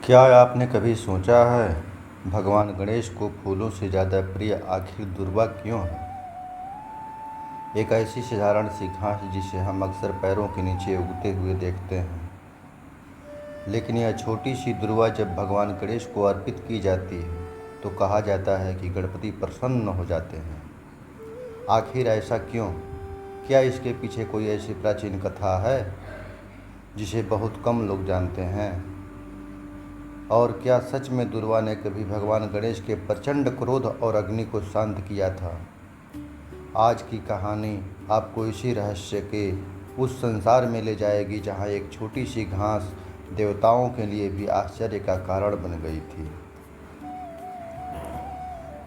क्या आपने कभी सोचा है भगवान गणेश को फूलों से ज़्यादा प्रिय आखिर दुर्वा क्यों है? एक ऐसी साधारण सी घास जिसे हम अक्सर पैरों के नीचे उगते हुए देखते हैं, लेकिन यह छोटी सी दुर्वा जब भगवान गणेश को अर्पित की जाती है तो कहा जाता है कि गणपति प्रसन्न हो जाते हैं। आखिर ऐसा क्यों? क्या इसके पीछे कोई ऐसी प्राचीन कथा है जिसे बहुत कम लोग जानते हैं? और क्या सच में दुर्वा ने कभी भगवान गणेश के प्रचंड क्रोध और अग्नि को शांत किया था? आज की कहानी आपको इसी रहस्य के उस संसार में ले जाएगी जहां एक छोटी सी घास देवताओं के लिए भी आश्चर्य का कारण बन गई थी।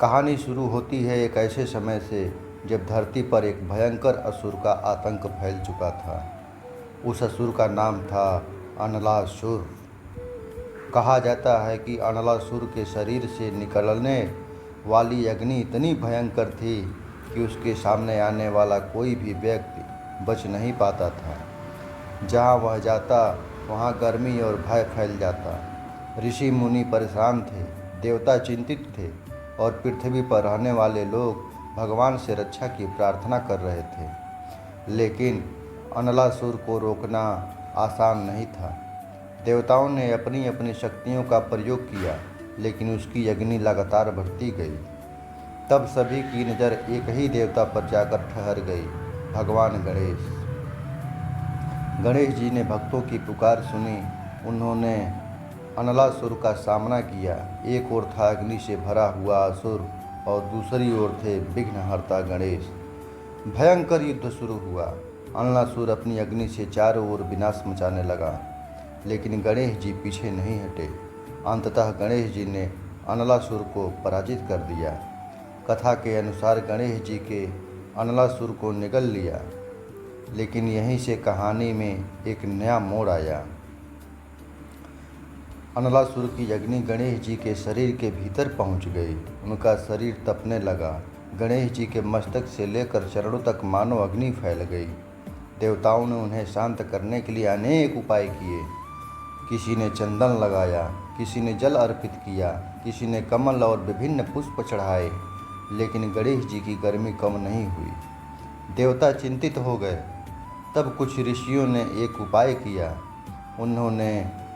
कहानी शुरू होती है एक ऐसे समय से जब धरती पर एक भयंकर असुर का आतंक फैल चुका था। उस असुर का नाम था अनलासुर। कहा जाता है कि अनलासुर के शरीर से निकलने वाली अग्नि इतनी भयंकर थी कि उसके सामने आने वाला कोई भी व्यक्ति बच नहीं पाता था। जहाँ वह जाता वहाँ गर्मी और भय फैल जाता। ऋषि मुनि परेशान थे, देवता चिंतित थे और पृथ्वी पर रहने वाले लोग भगवान से रक्षा की प्रार्थना कर रहे थे। लेकिन अनलासुर को रोकना आसान नहीं था। देवताओं ने अपनी अपनी शक्तियों का प्रयोग किया, लेकिन उसकी अग्नि लगातार बढ़ती गई। तब सभी की नज़र एक ही देवता पर जाकर ठहर गई, भगवान गणेश। गणेश जी ने भक्तों की पुकार सुनी। उन्होंने अनलासुर का सामना किया। एक ओर था अग्नि से भरा हुआ असुर और दूसरी ओर थे विघ्नहर्ता गणेश। भयंकर युद्ध शुरू हुआ। अनलासुर अपनी अग्नि से चारों ओर विनाश मचाने लगा, लेकिन गणेश जी पीछे नहीं हटे। अंततः गणेश जी ने अनलासुर को पराजित कर दिया। कथा के अनुसार गणेश जी के अनलासुर को निगल लिया, लेकिन यहीं से कहानी में एक नया मोड़ आया। अनलासुर की अग्नि गणेश जी के शरीर के भीतर पहुंच गई। उनका शरीर तपने लगा। गणेश जी के मस्तक से लेकर चरणों तक मानो अग्नि फैल गई। देवताओं ने उन्हें शांत करने के लिए अनेक उपाय किए। किसी ने चंदन लगाया, किसी ने जल अर्पित किया, किसी ने कमल और विभिन्न पुष्प चढ़ाए, लेकिन गणेश जी की गर्मी कम नहीं हुई। देवता चिंतित हो गए। तब कुछ ऋषियों ने एक उपाय किया। उन्होंने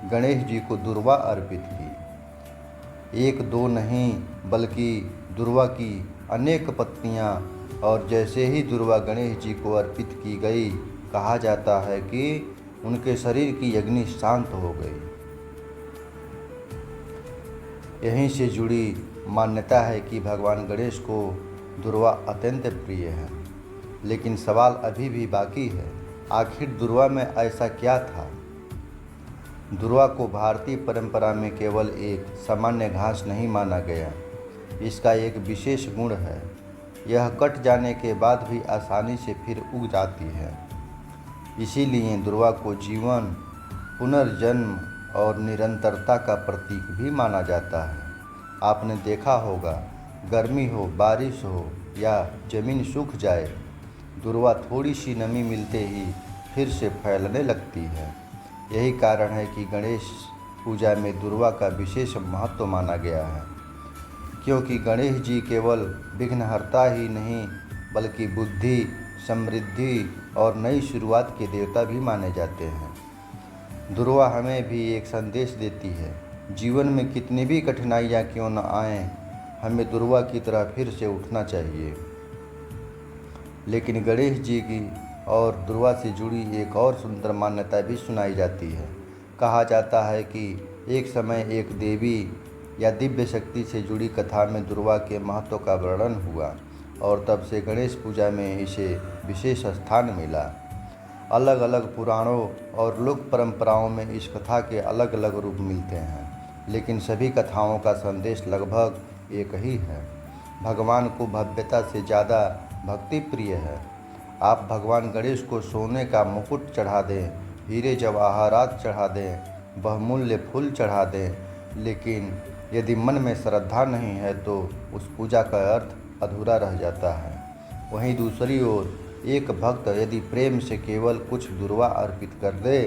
गणेश जी को दुर्वा अर्पित की। एक दो नहीं, बल्कि दुर्वा की अनेक पत्तियां, और जैसे ही दुर्वा गणेश जी को अर्पित की गई, कहा जाता है कि उनके शरीर की अग्नि शांत हो गई। यहीं से जुड़ी मान्यता है कि भगवान गणेश को दुर्वा अत्यंत प्रिय है। लेकिन सवाल अभी भी बाकी है, आखिर दुर्वा में ऐसा क्या था? दुर्वा को भारतीय परंपरा में केवल एक सामान्य घास नहीं माना गया। इसका एक विशेष गुण है, यह कट जाने के बाद भी आसानी से फिर उग जाती है। इसीलिए दुर्वा को जीवन, पुनर्जन्म और निरंतरता का प्रतीक भी माना जाता है। आपने देखा होगा, गर्मी हो, बारिश हो या जमीन सूख जाए, दुर्वा थोड़ी सी नमी मिलते ही फिर से फैलने लगती है। यही कारण है कि गणेश पूजा में दुर्वा का विशेष महत्व माना गया है, क्योंकि गणेश जी केवल विघ्नहर्ता ही नहीं, बल्कि बुद्धि, समृद्धि और नई शुरुआत के देवता भी माने जाते हैं। दुर्वा हमें भी एक संदेश देती है, जीवन में कितनी भी कठिनाइयाँ क्यों न आएं, हमें दुर्वा की तरह फिर से उठना चाहिए। लेकिन गणेश जी की और दुर्वा से जुड़ी एक और सुंदर मान्यता भी सुनाई जाती है। कहा जाता है कि एक समय एक देवी या दिव्य शक्ति से जुड़ी कथा में दुर्वा के महत्व का वर्णन हुआ, और तब से गणेश पूजा में इसे विशेष स्थान मिला। अलग अलग पुराणों और लोक परंपराओं में इस कथा के अलग अलग रूप मिलते हैं, लेकिन सभी कथाओं का संदेश लगभग एक ही है। भगवान को भव्यता से ज़्यादा भक्ति प्रिय है। आप भगवान गणेश को सोने का मुकुट चढ़ा दें, हीरे जवाहरात चढ़ा दें, बहुमूल्य फूल चढ़ा दें, लेकिन यदि मन में श्रद्धा नहीं है तो उस पूजा का अर्थ अधूरा रह जाता है। वहीं दूसरी ओर एक भक्त यदि प्रेम से केवल कुछ दुर्वा अर्पित कर दे,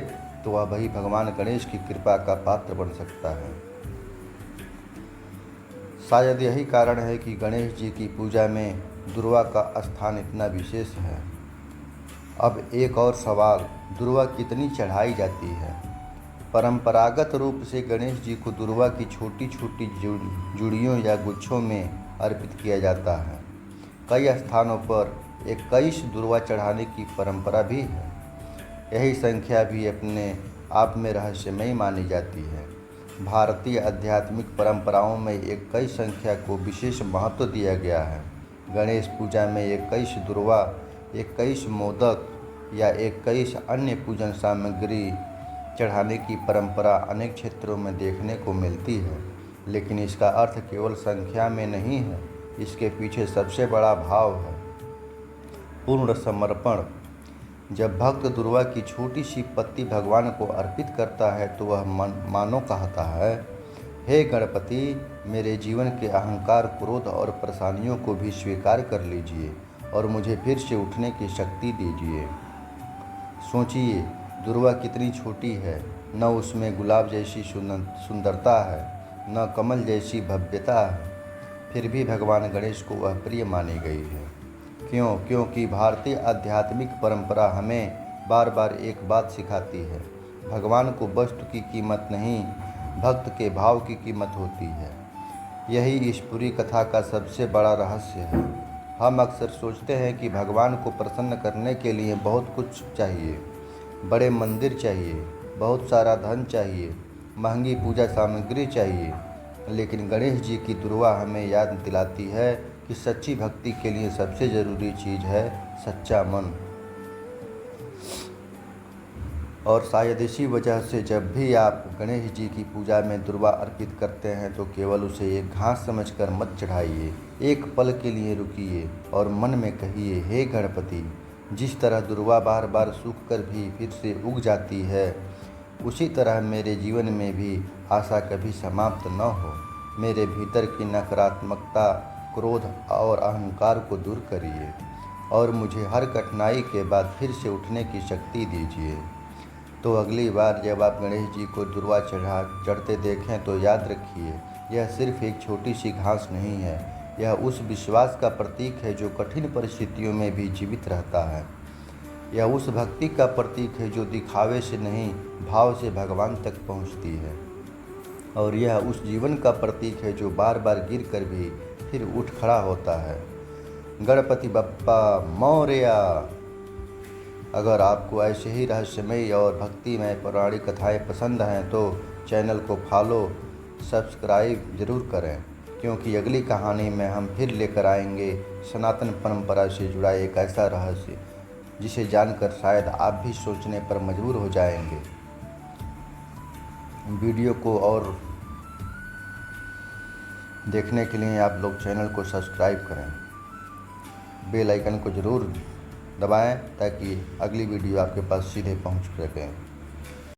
तो वह वही भगवान गणेश की कृपा का पात्र बन सकता है। शायद यही कारण है कि गणेश जी की पूजा में दुर्वा का स्थान इतना विशेष है। अब एक और सवाल, दुर्वा कितनी चढ़ाई जाती है? परंपरागत रूप से गणेश जी को दुर्वा की छोटी छोटी जुड़ियों या गुच्छों में अर्पित किया जाता है। कई स्थानों पर 21 दुर्वा चढ़ाने की परंपरा भी है। यही संख्या भी अपने आप में रहस्यमयी मानी जाती है। भारतीय आध्यात्मिक परंपराओं में 21 संख्या को विशेष महत्व दिया गया है। गणेश पूजा में 21 दुर्वा, 21 मोदक या 21 अन्य पूजन सामग्री चढ़ाने की परंपरा अनेक क्षेत्रों में देखने को मिलती है। लेकिन इसका अर्थ केवल संख्या में नहीं है, इसके पीछे सबसे बड़ा भाव है पूर्ण समर्पण। जब भक्त दुर्वा की छोटी सी पत्ती भगवान को अर्पित करता है तो वह मानो कहता है, हे गणपति, मेरे जीवन के अहंकार, क्रोध और परेशानियों को भी स्वीकार कर लीजिए और मुझे फिर से उठने की शक्ति दीजिए। सोचिए, दुर्वा कितनी छोटी है, न उसमें गुलाब जैसी सुंदरता है, न कमल जैसी भव्यता है, फिर भी भगवान गणेश को वह प्रिय मानी गई है। क्यों? क्योंकि भारतीय आध्यात्मिक परंपरा हमें बार बार एक बात सिखाती है, भगवान को वस्तु की कीमत नहीं, भक्त के भाव की कीमत होती है। यही इस पूरी कथा का सबसे बड़ा रहस्य है। हम अक्सर सोचते हैं कि भगवान को प्रसन्न करने के लिए बहुत कुछ चाहिए, बड़े मंदिर चाहिए, बहुत सारा धन चाहिए, महंगी पूजा सामग्री चाहिए। लेकिन गणेश जी की दुर्वा हमें याद दिलाती है कि सच्ची भक्ति के लिए सबसे ज़रूरी चीज़ है सच्चा मन। और शायद इसी वजह से जब भी आप गणेश जी की पूजा में दुर्वा अर्पित करते हैं तो केवल उसे एक घास समझकर मत चढ़ाइए। एक पल के लिए रुकिए और मन में कहिए, हे गणपति, जिस तरह दुर्वा बार बार सूख कर भी फिर से उग जाती है, उसी तरह मेरे जीवन में भी आशा कभी समाप्त न हो। मेरे भीतर की नकारात्मकता, क्रोध और अहंकार को दूर करिए और मुझे हर कठिनाई के बाद फिर से उठने की शक्ति दीजिए। तो अगली बार जब आप गणेश जी को दुर्वा चढ़ते देखें तो याद रखिए, यह सिर्फ एक छोटी सी घास नहीं है, यह उस विश्वास का प्रतीक है जो कठिन परिस्थितियों में भी जीवित रहता है। यह उस भक्ति का प्रतीक है जो दिखावे से नहीं, भाव से भगवान तक पहुंचती है। और यह उस जीवन का प्रतीक है जो बार बार गिर कर भी फिर उठ खड़ा होता है। गणपति बप्पा मोरया। अगर आपको ऐसे ही रहस्यमय और भक्तिमय पौराणिक कथाएं पसंद हैं तो चैनल को फॉलो, सब्सक्राइब ज़रूर करें, क्योंकि अगली कहानी में हम फिर लेकर आएंगे सनातन परंपरा से जुड़ा एक ऐसा रहस्य जिसे जानकर शायद आप भी सोचने पर मजबूर हो जाएंगे। वीडियो को और देखने के लिए आप लोग चैनल को सब्सक्राइब करें, बेल आइकन को ज़रूर दबाएं ताकि अगली वीडियो आपके पास सीधे पहुंच सके।